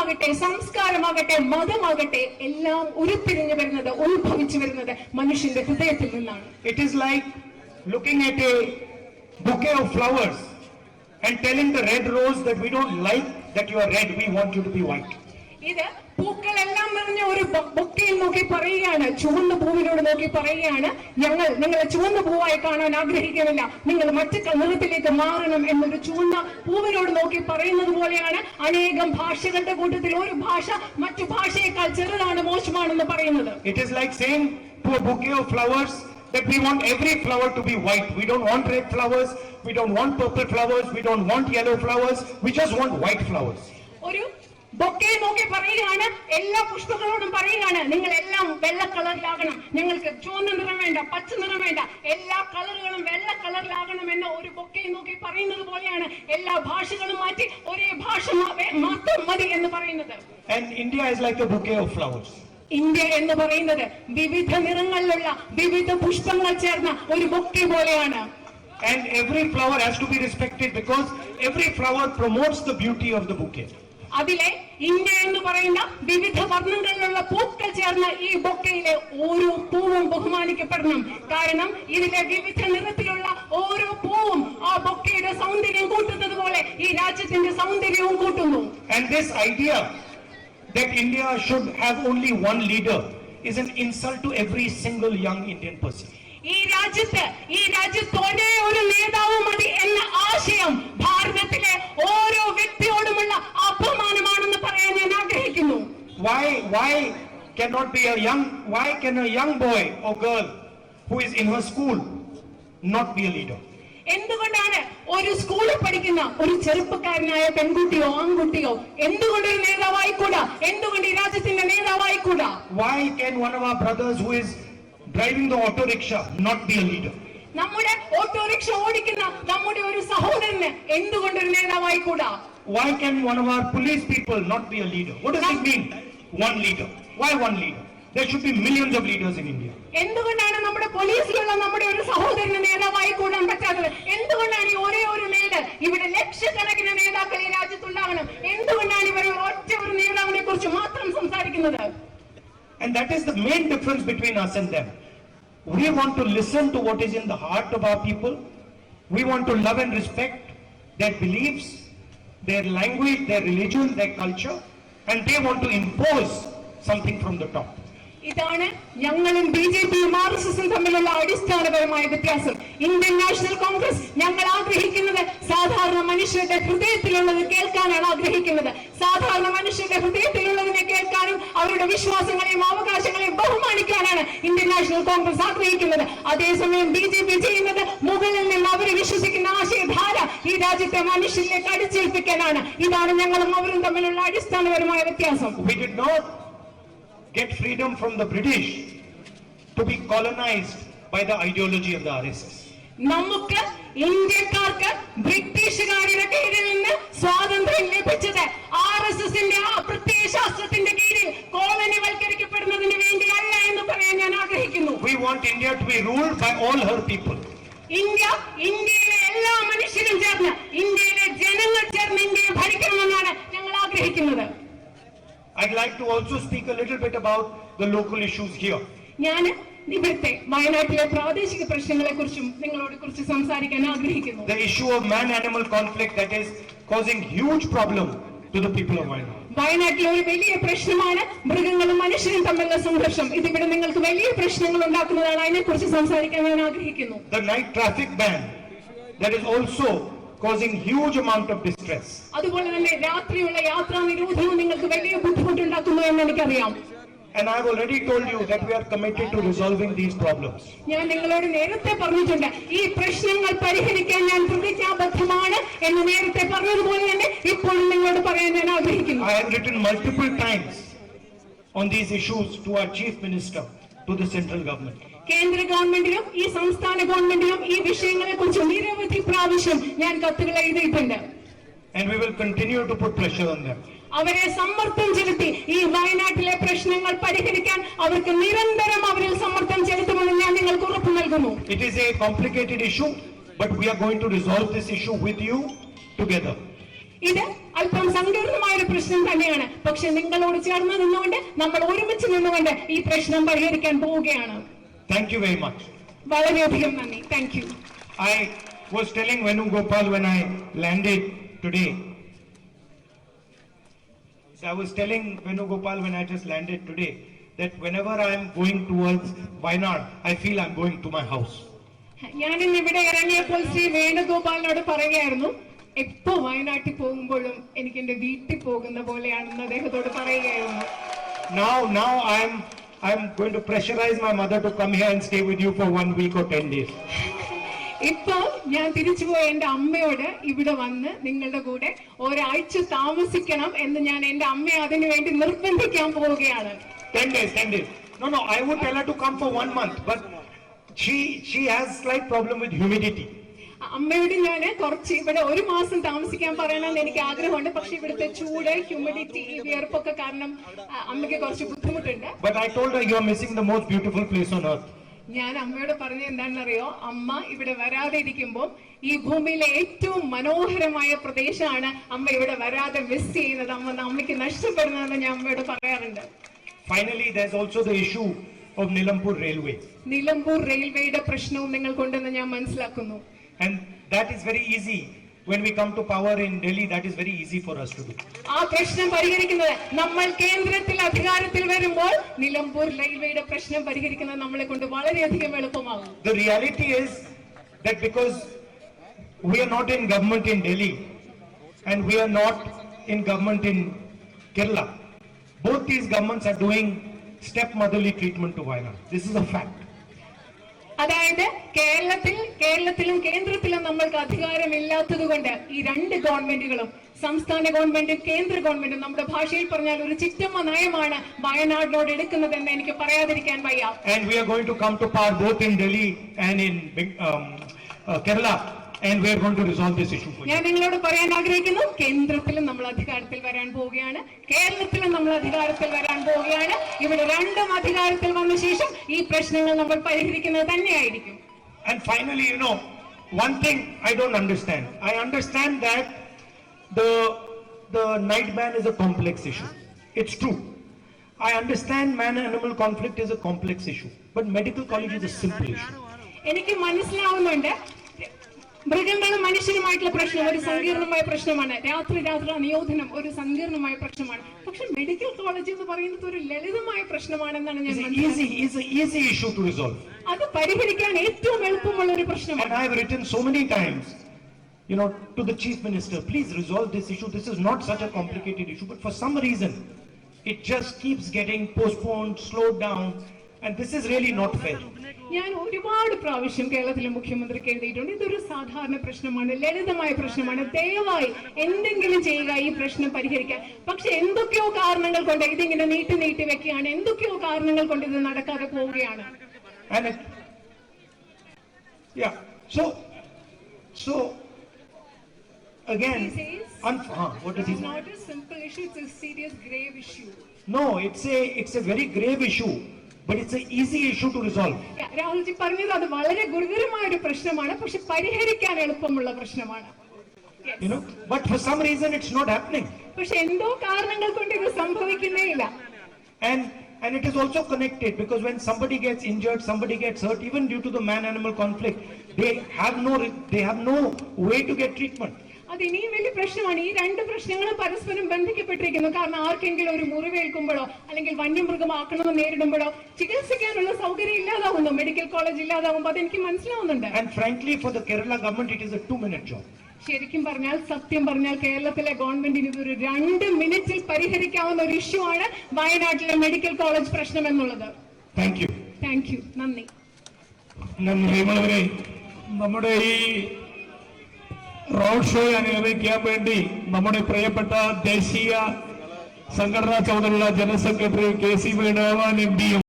മതമാകട്ടെ, സംസ്കാരമാകട്ടെ, മതമാകട്ടെ, എല്ലാം ഉരുത്തിരിഞ്ഞു വരുന്നത്, ഉത്ഭവിച്ചു വരുന്നത് മനുഷ്യന്റെ ഹൃദയത്തിൽ നിന്നാണ്. It is like looking at a bouquet of flowers and telling the red rose that we don't like that you are red, we want you to be white. ഇത് പൂക്കളെല്ലാം നിറഞ്ഞ ഒരു ബൊക്കയിൽ നോക്കി പറയുകയാണ്, ചുവന്ന പൂവിനോട് നോക്കി പറയുകയാണ്, ഞങ്ങൾ നിങ്ങളെ ചുവന്ന പൂവായി കാണാൻ ആഗ്രഹിക്കുന്നില്ല, നിങ്ങൾ മറ്റു നിറത്തിലേക്ക് മാറണം എന്നൊരു ചുവന്ന പൂവിനോട് നോക്കി പറയുന്നത് പോലെയാണ് അനേകം ഭാഷകളുടെ കൂട്ടത്തിൽ ഒരു ഭാഷ മറ്റു ഭാഷയേക്കാൾ ചെറുതാണ്, മോശമാണെന്ന് പറയുന്നത്. It is like saying to a bouquet of flowers that we want every flower to be white. We don't want red flowers, we don't want purple flowers, we don't want yellow flowers, we just want white flowers. ഒരു bouquet നോക്കി പറയുകയാണ്, എല്ലാ പുഷ്പങ്ങളോടും പറയുകയാണ്, നിങ്ങൾ എല്ലാം വെള്ള കളറിലാകണം, ഞങ്ങൾക്ക് ചുവന്ന നിറം വേണ്ട, പച്ച നിറം വേണ്ട, എല്ലാ കളറുകളും വെള്ള കളറിലാകണം എന്ന ഒരു ബൊക്കെ നോക്കി പറയുന്നത് പോലെയാണ് എല്ലാ ഭാഷകളും മാറ്റി ഒരേ ഭാഷ മാത്രം മതി എന്ന് പറയുന്നത്. And India is like a bouquet of flowers. India എന്ന് പറയുന്നത് വിവിധ നിറങ്ങളിലുള്ള വിവിധ പുഷ്പങ്ങൾ ചേർന്ന ഒരു ബൊക്കെ പോലെയാണ്. And every flower has to be respected because every flower promotes the beauty of the bouquet. അതിലെ ഇന്ത്യ എന്ന് പറയുന്ന വിവിധ വർണ്ണങ്ങളിലുള്ള പൂക്കൾ ചേർന്ന ഈ ബൊക്കയിലെ ഓരോ പൂവും ബഹുമാനിക്കപ്പെടണം. കാരണം ഇതിലെ വിവിധ നിറത്തിലുള്ള ഓരോ പൂവും ആ ബൊക്കയുടെ സൗന്ദര്യം കൂട്ടുന്നത് പോലെ ഈ രാജ്യത്തിന്റെ സൗന്ദര്യവും കൂട്ടുന്നു. And this idea that India should have only one leader is an insult to every single young Indian person. ഈ രാജ്യത്ത് ഒരേ ഒരു നേതാവ് മതി എന്ന ആശയം ഭാരതത്തിലെ ഓരോ വ്യക്തിയോടുമുള്ള അപമാനമാണെന്ന് പറയാൻ ഞാൻ ആഗ്രഹിക്കുന്നു. Why can a young boy or girl who is in her school not be a leader? എന്തുകൊണ്ടാണ് ഒരു സ്കൂളിൽ പഠിക്കുന്ന ഒരു ചെറുപ്പക്കാരനായ പെൺകുട്ടിയോ ആൺകുട്ടിയോ എന്തുകൊണ്ട് ഒരു നേതാവായിക്കൂടാ? എന്തുകൊണ്ട് ഈ രാജ്യത്തിന്റെ നേതാവായിക്കൂടാ? Why can one of our brothers who is driving the auto rickshaw not be a leader? നമ്മുടെ ഓട്ടോറിക്ഷ ഓടിക്കുന്ന നമ്മുടെ ഒരു സഹോദരന് എന്തുകൊണ്ട് ഒരു നേതാവായിക്കൂടാ? Why can one of our police people not be a leader? What does it mean? One leader. Why one leader? There should be millions of leaders in India. എന്തുകൊണ്ടാണ് നമ്മുടെ പോലീസിലുള്ള നമ്മുടെ ഒരു സഹോദരന് നേതാവായി കൂടാൻ പറ്റാത്തത്? എന്തുകൊണ്ടാണ് ഈ ഒരേ ഒരു നേട് ഇവിടെ ലക്ഷക്കണക്കിന് നേതാക്കൾ ഈ രാജ്യത്തുണ്ടാകണം? എന്തുകൊണ്ടാണ് ഇവർ ഒറ്റ ഒരു നേതാവിനെ കുറിച്ച് മാത്രം സംസാരിക്കുന്നത്? And that is the main difference between us and them. We want to listen to what is in the heart of our people. We want to love and respect their beliefs, their language, their religion, their culture, and they want to impose something from the top. ഇതാണ് ഞങ്ങളും ബിജെപിയും ആർഎസ്എസും തമ്മിലുള്ള അടിസ്ഥാനപരമായ വ്യത്യാസം. Indian national Congress ഞങ്ങൾ ആഗ്രഹിക്കുന്നത് സാധാരണ മനുഷ്യരുടെ ഹൃദയത്തിലുള്ളത് കേൾക്കാനാണ് ആഗ്രഹിക്കുന്നത്. സാധാരണ മനുഷ്യരുടെ ഹൃദയത്തിലുള്ളതിനെ കേൾക്കാനും അവരുടെ വിശ്വാസങ്ങളെയും അവകാശങ്ങളെയും ബഹുമാനിക്കാനാണ് ഇന്ത്യൻ നാഷണൽ കോൺഗ്രസ് ആഗ്രഹിക്കുന്നത്. അതേസമയം ബിജെപി ചെയ്യുന്നത് മുകളിൽ നിന്ന് അവർ വിശ്വസിക്കുന്ന ആശയധാര ഈ രാജ്യത്തെ മനുഷ്യരിലേക്ക് അടിച്ചേൽപ്പിക്കാനാണ്. ഇതാണ് ഞങ്ങളും അവരും തമ്മിലുള്ള അടിസ്ഥാനപരമായ വ്യത്യാസം. We did not get freedom from the British to be colonized by the ideology of the RSS. നമുക്ക് ഇന്ത്യക്കാർക്ക് ബ്രിട്ടീഷുകാരുടെ കീഴിൽ നിന്ന് സ്വാതന്ത്ര്യം ലഭിച്ചത് ആർഎസ്എസിന്റെ ആ പ്രത്യയശാസ്ത്രത്തിന്റെ കീഴിൽ കോളനിവൽക്കരിക്കപ്പെടുന്നതിന് വേണ്ടിയല്ല എന്ന് പറയാൻ ഞാൻ ആഗ്രഹിക്കുന്നു. We want India to be ruled by all her people. ഇന്ത്യയിലെ എല്ലാ മനുഷ്യരും ചേർന്ന്, ഇന്ത്യയിലെ ജനങ്ങൾ ചേർന്ന് ഇന്ത്യയെ ഭരിക്കണമെന്നാണ് ഞങ്ങൾ ആഗ്രഹിക്കുന്നത്. I'd like to also speak a little bit about the local issues here. ഞാൻ ഇവിടുത്തെ വയനാട്ടിലെ പ്രാദേശിക പ്രശ്നങ്ങളെ കുറിച്ചും നിങ്ങളോട് കുറിച്ച് സംസാരിക്കാൻ ആഗ്രഹിക്കുന്നു. The issue of man-animal conflict that is causing huge problem to the people of Wayanad. വയനാട്ടിലെ ഒരു വലിയ പ്രശ്നമാണ് മൃഗങ്ങളും മനുഷ്യരും തമ്മിലുള്ള സംഘർഷം. ഇതിവിടെ നിങ്ങൾക്ക് വലിയ പ്രശ്നങ്ങൾ ഉണ്ടാക്കുന്നതാണ്. അതിനെക്കുറിച്ച് സംസാരിക്കാൻ ഞാൻ ആഗ്രഹിക്കുന്നു. The night traffic ban that is also causing huge amount of distress. അതുപോലെ തന്നെ രാത്രിയുള്ള യാത്രാ നിരോധനവും നിങ്ങൾക്ക് വലിയ ബുദ്ധിമുട്ടുണ്ടാക്കുന്നു എന്ന് എനിക്കറിയാം. And I have already told you that we are committed to resolving these problems. ഞാൻ നിങ്ങളോട് നേരത്തെ പറഞ്ഞിട്ടുണ്ട്, ഈ പ്രശ്നങ്ങൾ പരിഹരിക്കാൻ ഞാൻ പ്രതിജ്ഞാബദ്ധമാണ് എന്ന് നേരത്തെ പറഞ്ഞതുപോലെ തന്നെ ഇപ്പോഴും നിങ്ങളോട് പറയാൻ ഞാൻ ആഗ്രഹിക്കുന്നു. I have written multiple times on these issues to our chief minister, to the central government. കേന്ദ്ര ഗവൺമെന്റിലും ഈ സംസ്ഥാന ഗവൺമെന്റിലും ഈ വിഷയങ്ങളെ കുറിച്ച് നിരവധി പ്രാവശ്യം ഞാൻ കത്തുകൾ എഴുതിയിട്ടുണ്ട്. And we will continue to put pressure on them. അവരെ സമ്മർദ്ദം ചെലുത്തി ഈ വയനാട്ടിലെ പ്രശ്നങ്ങൾ പരിഹരിക്കാൻ അവർക്ക് നിരന്തരം അവരിൽ സമ്മർദ്ദം ചെലുത്തുമെന്ന് ഞാൻ നിങ്ങൾക്ക് ഉറപ്പ് നൽകുന്നു. It is a complicated issue, but we are going to resolve this issue with you together. ഇത് അല്പം സങ്കീർണമായ ഒരു പ്രശ്നം തന്നെയാണ്. പക്ഷെ നിങ്ങളോട് ചേർന്ന് നിന്നുകൊണ്ട് നമ്മൾ ഒരുമിച്ച് നിന്നുകൊണ്ട് ഈ പ്രശ്നം പരിഹരിക്കാൻ പോവുകയാണ്. Thank you very much. വളരെയധികം നന്ദി. Thank you. I was telling Venugopal when I landed today. I was telling Venugopal when I just landed today that whenever I am going towards Wayanad, I feel I'm going to my house. ഞാൻ ഇന്ന് ഇവിടെ ഇറങ്ങിയപ്പോൾ ശ്രീ വേണുഗോപാലിനോട് പറയുകയായിരുന്നു, എപ്പോ വയനാട്ടിൽ പോകുമ്പോഴും എനിക്ക് എന്റെ വീട്ടിൽ പോകുന്ന പോലെയാണെന്ന് അദ്ദേഹത്തോട് പറയുകയായിരുന്നു. Now I'm going to pressurize my mother to come here and stay with you for 1 week or 10 days. ഇപ്പൊ ഞാൻ തിരിച്ചുപോയ എന്റെ അമ്മയോട് ഇവിടെ വന്ന് നിങ്ങളുടെ കൂടെ ഒരാഴ്ച താമസിക്കണം എന്ന് ഞാൻ എന്റെ അമ്മയെ അതിനു വേണ്ടി നിർബന്ധിക്കാൻ പോവുകയാണ്. 10 days. No, I would tell her to come for 1 month, but she has slight problem with humidity. അമ്മയോട് ഞാൻ കുറച്ച് ഇവിടെ 1 മാസം താമസിക്കാൻ പറയണമെന്ന് എനിക്ക് ആഗ്രഹമുണ്ട്. പക്ഷെ ഇവിടുത്തെ ചൂട്, ഹ്യൂമിഡിറ്റി, ഈ വിയർപ്പൊക്കെ കാരണം അമ്മയ്ക്ക് കുറച്ച് ബുദ്ധിമുട്ടുണ്ട്. But I told her you are missing the most beautiful place on earth. ഞാൻ അമ്മയോട് പറഞ്ഞത് എന്താണെന്നറിയോ, അമ്മ ഇവിടെ വരാതെ ഇരിക്കുമ്പോൾ ഈ ഭൂമിയിലെ ഏറ്റവും മനോഹരമായ പ്രദേശമാണ് അമ്മ ഇവിടെ വരാതെ മിസ് ചെയ്യുന്നത്, അമ്മയ്ക്ക് നഷ്ടപ്പെടുന്നതെന്ന് ഞാൻ അമ്മയോട് പറയാറുണ്ട്. Finally, there's also the issue of Nilampur Railway. Nilambur റെയിൽവേയുടെ പ്രശ്നവും നിങ്ങൾക്കുണ്ടെന്ന് ഞാൻ മനസ്സിലാക്കുന്നു. And that is very easy. When we come to power in Delhi, that is very easy for us to do. ആ പ്രശ്നം പരിഹരിക്കുന്നത് നമ്മൾ കേന്ദ്രത്തിൽ അധികാരത്തിൽ വരുമ്പോൾ നിലമ്പൂർ റെയിൽവേയുടെ പ്രശ്നം പരിഹരിക്കുന്നത് നമ്മളെ കൊണ്ട് വളരെയധികം എളുപ്പമാകും. The reality is that because we are not in government in Delhi and we are not in government in Kerala, both these governments are doing stepmotherly treatment to Wayanad. This is a fact. അതായത് കേരളത്തിലും കേന്ദ്രത്തിലും നമ്മൾക്ക് അധികാരമില്ലാത്തത് കൊണ്ട് ഈ രണ്ട് ഗവൺമെന്റുകളും, സംസ്ഥാന ഗവൺമെന്റും കേന്ദ്ര ഗവൺമെന്റും, നമ്മുടെ ഭാഷയിൽ പറഞ്ഞാൽ ഒരു ചിറ്റമ്മ നയമാണ് വയനാടിനോട് എടുക്കുന്നതെന്ന് എനിക്ക് പറയാതിരിക്കാൻ വയ്യ. And we are going to come to power both in Delhi and in Kerala, and we are going to resolve this issue for you. ഞാൻ നിങ്ങളോട് പറയാൻ ആഗ്രഹിക്കുന്നു, കേന്ദ്രത്തിലും നമ്മൾ അധികാരത്തിൽ വരാൻ പോവുകയാണ്, കേരളത്തിലും നമ്മൾ അധികാരത്തിൽ വരാൻ പോവുകയാണ്. ഇവിടെ രണ്ടും അധികാരത്തിൽ വന്ന ശേഷം ഈ പ്രശ്നങ്ങൾ നമ്മൾ പരിഹരിക്കുന്നത് തന്നെയായിരിക്കും. And finally, one thing I don't understand. I understand that the night ban is a complex issue. It's true. I understand man-animal conflict is a complex issue, but medical college is a simple issue. എനിക്ക് മനസ്സിലാവുന്നുണ്ട്, മൃഗങ്ങളും മനുഷ്യനുമായിട്ടുള്ള പ്രശ്നം ഒരു സങ്കീർണമായ പ്രശ്നമാണ്. രാത്രി നിയോജനം ഒരു സങ്കീർണമായ പ്രശ്നമാണ്. പക്ഷെ മെഡിക്കൽ കോളേജ് എന്ന് പറയുന്നത് ഒരു ലളിതമായ പ്രശ്നമാണെന്നാണ് ഞാൻ It's an easy issue to resolve. അത് പരിഹരിക്കാൻ ഏറ്റവും എളുപ്പമുള്ള ഒരു പ്രശ്നമാണ്. And I have written so many times, to the Chief Minister, please resolve this issue. This is not such a complicated issue, but for some reason, it just keeps getting postponed, slowed down, and this is really not fair. ഞാൻ ഒരുപാട് പ്രാവശ്യം കേരളത്തിലെ മുഖ്യമന്ത്രിക്ക് എഴുതിയിട്ടുണ്ട്, ഇതൊരു സാധാരണ പ്രശ്നമാണ്, ലളിതമായ പ്രശ്നമാണ്, ദയവായി എന്തെങ്കിലും ചെയ്യുക ഈ പ്രശ്നം പരിഹരിക്കാൻ. പക്ഷെ എന്തൊക്കെയോ കാരണങ്ങൾ കൊണ്ട് ഇതിങ്ങനെ നീട്ടി വെക്കുകയാണ്, എന്തൊക്കെയോ കാരണങ്ങൾ കൊണ്ട് ഇത് നടക്കാതെ പോവുകയാണ്. So again, what does he say? It's not a simple issue, it's a serious grave issue. No, it's a very grave issue. But it's an easy issue to resolve. Rahulji പറഞ്ഞത് അത് വളരെ ഗുരുതരമായ ഒരു പ്രശ്നമാണ്, പക്ഷെ പരിഹരിക്കാൻ എളുപ്പമുള്ള പ്രശ്നമാണ്. But for some reason it's not happening. പക്ഷെ എന്തോ കാരണങ്ങൾ കൊണ്ട് ഇത് സംഭവിക്കുന്നേ ഇല്ല. And it is also connected, because when somebody gets injured, somebody gets hurt, even due to the man-animal conflict, they have no way to get treatment. അത് ഇനിയും വലിയ പ്രശ്നമാണ്. ഈ രണ്ട് പ്രശ്നങ്ങളും പരസ്പരം ബന്ധിക്കപ്പെട്ടിരിക്കുന്നു. കാരണം ആർക്കെങ്കിലും ഒരു മുറിവേൽക്കുമ്പോഴോ അല്ലെങ്കിൽ വന്യമൃഗം ആക്രമണം നേരിടുമ്പോഴോ ചികിത്സിക്കാനുള്ള സൗകര്യം ഇല്ലാതാവുന്നു, മെഡിക്കൽ കോളേജ് ഇല്ലാതാവുമ്പോൾ അതെനിക്ക് മനസ്സിലാവുന്നുണ്ട്. And frankly, for the Kerala government, it is a 2-minute job. ശരിക്കും പറഞ്ഞാൽ, സത്യം പറഞ്ഞാൽ, കേരളത്തിലെ ഗവൺമെന്റിന് ഇതൊരു 2 മിനിറ്റിൽ പരിഹരിക്കാവുന്ന ഒരു ഇഷ്യൂ ആണ് വയനാട്ടിലെ മെഡിക്കൽ കോളേജ് പ്രശ്നം എന്നുള്ളത്. Thank you. നന്ദി. നമ്മുടെ ഈ റോഡ് ഷോ അനുഗമിക്കാൻ വേണ്ടി നമ്മുടെ പ്രിയപ്പെട്ട ദേശീയ സംഘടനാ ചുമതലയുള്ള ജനറൽ സെക്രട്ടറി KC വേണുഗോപാൽ MPയും